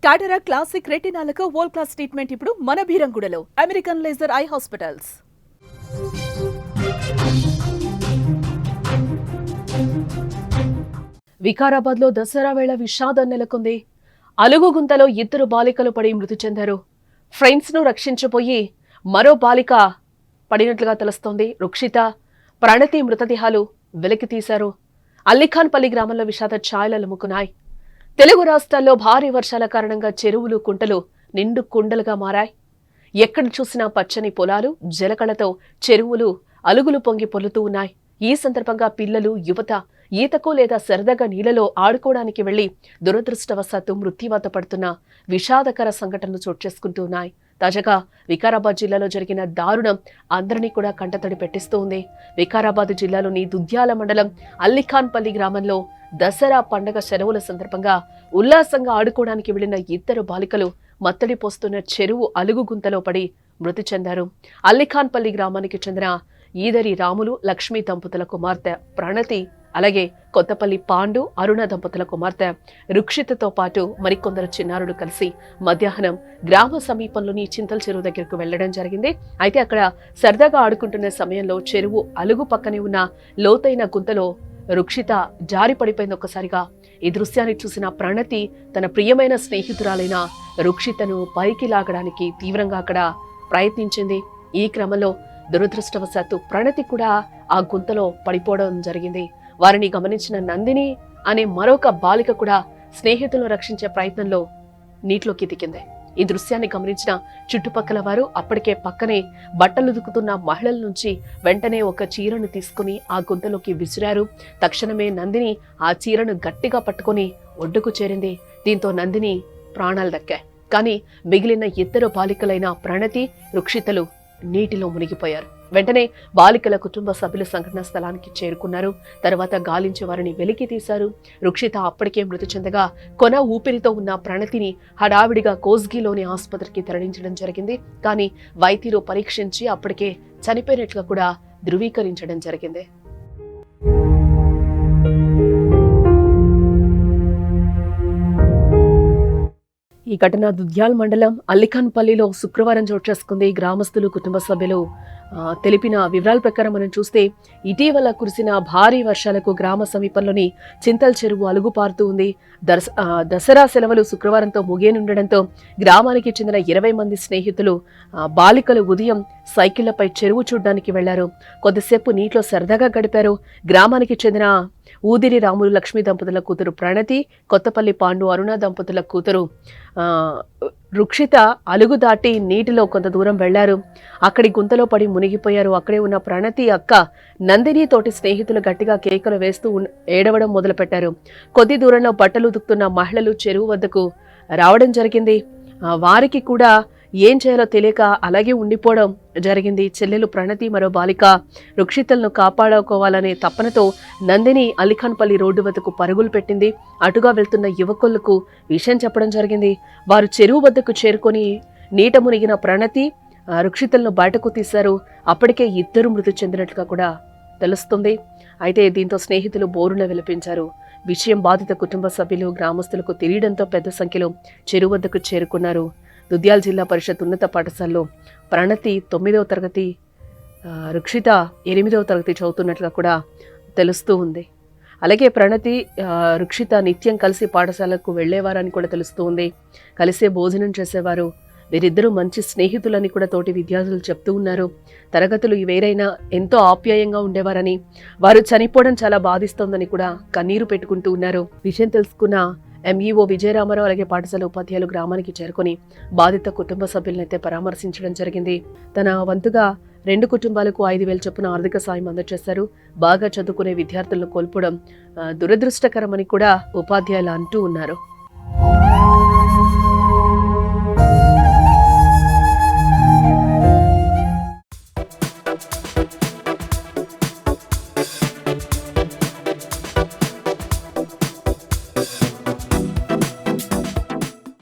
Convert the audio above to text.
టాటరా classic రెటినాలకు world class treatment ఇప్పుడు మన భీరంగూడలో American laser eye hospitals. Vikarabad లో దసరా వేళ విషాదం నెలకొంది. అలుగు గుంతలో ఇద్దరు బాలికలు పడి మృతి చెందారు. ఫ్రెండ్స్ ను రక్షించబోయి మరో బాలిక పడినట్లుగా తెలుస్తోంది. రుక్షిత, ప్రణతి మృతదేహాలు వెలికి తీశారు. అల్లిఖాన్పల్లి గ్రామంలో విషాద ఛాయలు అలుముకున్నాయి. తెలుగు రాష్ట్రాల్లో భారీ వర్షాల కారణంగా చెరువులు, కుంటలు నిండు కుండలుగా మారాయి. ఎక్కడ చూసినా పచ్చని పొలాలు, జలకళతో చెరువులు అలుగులు పొంగి పొల్లుతూ ఉన్నాయి. ఈ సందర్భంగా పిల్లలు, యువత ఈతకు లేదా సరదాగా నీళ్లలో ఆడుకోవడానికి వెళ్లి దురదృష్టవశాత్తు మృత్యువాత పడుతున్న విషాదకర సంఘటనలు చోటు చేసుకుంటూ ఉన్నాయి. తాజాగా వికారాబాద్ జిల్లాలో జరిగిన దారుణం అందరినీ కూడా కంటతడి పెట్టిస్తూ ఉంది. వికారాబాద్ జిల్లాలోని దుద్యాల మండలం అల్లిఖాన్పల్లి గ్రామంలో దసరా పండగ సెలవుల సందర్భంగా ఉల్లాసంగా ఆడుకోవడానికి వెళ్లిన ఇద్దరు బాలికలు మత్తడి పోస్తున్న చెరువు అలుగు గుంతలో పడి మృతి చెందారు. అల్లిఖాన్పల్లి గ్రామానికి చెందిన ఈదరి రాములు, లక్ష్మీ దంపతుల కుమార్తె ప్రణతి, అలాగే కొత్తపల్లి పాండు, అరుణ దంపతుల కుమార్తె రుక్షితతో పాటు మరికొందరు చిన్నారులు కలిసి మధ్యాహ్నం గ్రామ సమీపంలోని చింతల చెరువు దగ్గరకు వెళ్లడం జరిగింది. అయితే అక్కడ సరదాగా ఆడుకుంటున్న సమయంలో చెరువు అలుగు పక్కనే ఉన్న లోతైన గుంతలో రుక్షిత జారి పడిపోయింది. ఒక్కసారిగా ఈ దృశ్యాన్ని చూసిన ప్రణతి తన ప్రియమైన స్నేహితురాలైన రుక్షితను పైకి లాగడానికి తీవ్రంగా అక్కడ ప్రయత్నించింది. ఈ క్రమంలో దురదృష్టవశాత్తు ప్రణతి కూడా ఆ గుంతలో పడిపోవడం జరిగింది. వారిని గమనించిన నందిని అనే మరొక బాలిక కూడా స్నేహితులను రక్షించే ప్రయత్నంలో నీటిలోకి దిగింది. ఈ దృశ్యాన్ని గమనించిన చుట్టుపక్కల వారు అప్పటికే పక్కనే బట్టలు ఉతుకుతున్న మహిళల నుంచి వెంటనే ఒక చీరను తీసుకుని ఆ గుంతలోకి విసిరారు. తక్షణమే నందిని ఆ చీరను గట్టిగా పట్టుకుని ఒడ్డుకు చేరింది. దీంతో నందిని ప్రాణాలు దక్కాయి. కానీ మిగిలిన ఇద్దరు బాలికలైన ప్రణతి, రుక్షితలు నీటిలో మునిగిపోయారు. వెంటనే బాలికల కుటుంబ సభ్యులు సంఘటనా స్థలానికి చేరుకున్నారు. తర్వాత గాలించి వారిని వెలికి తీశారు. రుక్షిత అప్పటికే మృతి చెందగా కొన ఊపిరితో ఉన్న ప్రణతిని హడావిడిగా కోస్గిలోని ఆసుపత్రికి తరలించడం జరిగింది. కానీ వైద్యులు పరీక్షించి అప్పటికే చనిపోయినట్లుగా కూడా ధృవీకరించడం జరిగింది. ఈ ఘటన దుద్యాల్ మండలం అల్లిఖాన్పల్లిలో శుక్రవారం చోటు చేసుకుంది. గ్రామస్తులు, కుటుంబ సభ్యులు తెలిపిన వివరాల ప్రకారం మనం చూస్తే ఇటీవల కురిసిన భారీ వర్షాలకు గ్రామ సమీపంలోని చింతల్ చెరువు అలుగుపారుతూ ఉంది. దసరా సెలవులు శుక్రవారంతో ముగియనుండడంతో గ్రామానికి చెందిన 20 మంది స్నేహితులు బాలికలు ఉదయం సైకిళ్లపై చెరువు చూడడానికి వెళ్లారు. కొద్దిసేపు నీటిలో సరదాగా గడిపారు. గ్రామానికి చెందిన ఊదిరి రాములు, లక్ష్మీ దంపతుల కూతురు ప్రణతి, కొత్తపల్లి పాండు, అరుణ దంపతుల కూతురు రుక్షిత అలుగు దాటి నీటిలో కొంత దూరం వెళ్లారు. అక్కడి గుంతలో పడి మునిగిపోయారు. అక్కడే ఉన్న ప్రణతి అక్క నందిని తోటి స్నేహితులు గట్టిగా కేకలు వేస్తూ ఏడవడం మొదలుపెట్టారు. కొద్ది దూరంలో బట్టలు ఉతుకుతున్న మహిళలు చెరువు వద్దకు రావడం జరిగింది. వారికి కూడా ఏం చేయాలో తెలియక అలాగే ఉండిపోవడం జరిగింది. చెల్లెలు ప్రణతి, మరో బాలిక రుక్షితలను కాపాడుకోవాలనే తపనతో నందిని అల్లిఖాన్పల్లి రోడ్డు వద్దకు పరుగులు పెట్టింది. అటుగా వెళ్తున్న యువకులకు విషయం చెప్పడం జరిగింది. వారు చెరువు వద్దకు చేరుకొని నీట మునిగిన ప్రణతి, రుక్షితలను బయటకు తీశారు. అప్పటికే ఇద్దరు మృతి చెందినట్లుగా కూడా తెలుస్తుంది. అయితే దీంతో స్నేహితులు బోరున విలపించారు. విషయం బాధిత కుటుంబ సభ్యులు, గ్రామస్తులకు తెలియడంతో పెద్ద సంఖ్యలో చెరువు వద్దకు చేరుకున్నారు. దుద్యాల జిల్లా పరిషత్ ఉన్నత పాఠశాలలో ప్రణతి 9వ తరగతి, రుక్షిత 8వ తరగతి చదువుతున్నట్లుగా కూడా తెలుస్తూ ఉంది. అలాగే ప్రణతి, రుక్షిత నిత్యం కలిసి పాఠశాలకు వెళ్లేవారని కూడా తెలుస్తూ ఉంది. కలిసే భోజనం చేసేవారు. వీరిద్దరూ మంచి స్నేహితులని కూడా తోటి విద్యార్థులు చెప్తూ ఉన్నారు. తరగతులు వేరైనా ఎంతో ఆప్యాయంగా ఉండేవారని, వారు చనిపోవడం చాలా బాధిస్తోందని కూడా కన్నీరు పెట్టుకుంటూ ఉన్నారు. విషయం తెలుసుకున్న ఎంఈఓ విజయరామారావు, అలాగే పాఠశాల ఉపాధ్యాయులు గ్రామానికి చేరుకొని బాధిత కుటుంబ సభ్యులనైతే పరామర్శించడం జరిగింది. తన వంతుగా 2 కుటుంబాలకు 5,000 చొప్పున ఆర్థిక సాయం అందజేశారు. బాగా చదువుకునే విద్యార్థులను కోల్పోవడం దురదృష్టకరమని కూడా ఉపాధ్యాయులు అంటూ ఉన్నారు.